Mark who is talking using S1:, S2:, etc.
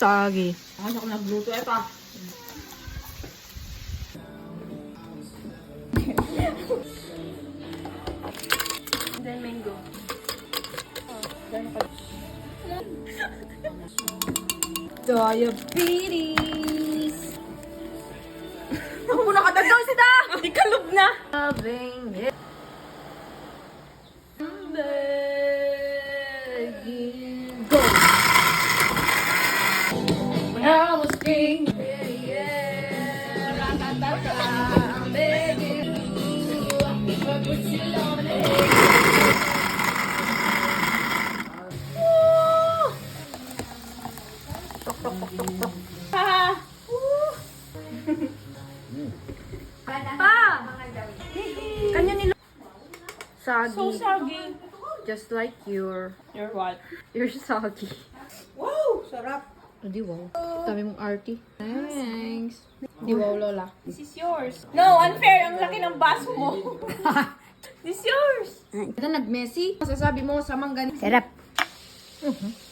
S1: Sagi.
S2: Ano ako nagluto ito? Then mango.
S1: Diabetes.
S2: Ako muna katagaw sila! Ikalog na!
S1: Loving it. Begging. Go! When I was king, yeah, ra-ta-ta-ta, I'm begging you, but put you on it. Tok, tok, tok, tok, tok.
S2: Ha!
S1: Pa! Kanya nilo. Sagi.
S2: So soggy.
S1: Just like
S2: You're what?
S1: you're soggy.
S2: Wow! Sarap!
S1: Hindi wow. Dami mong arty. Thanks. Hindi wow, Lola.
S2: This is yours. No, unfair. Ang laki ng baso mo. This is yours.
S1: Ito nag-messy. Masasabi mo sa manggan.
S3: Sarap.
S1: Mhm.